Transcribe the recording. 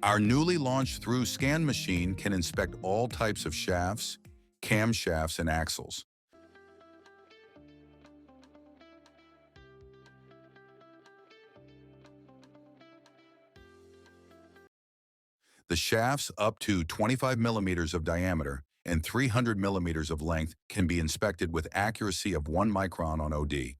Our newly launched Thru-Scan machine can inspect all types of shafts, camshafts, and axles. The shafts up to 25 millimeters of diameter and 300 millimeters of length can be inspected with accuracy of 1 micron on OD.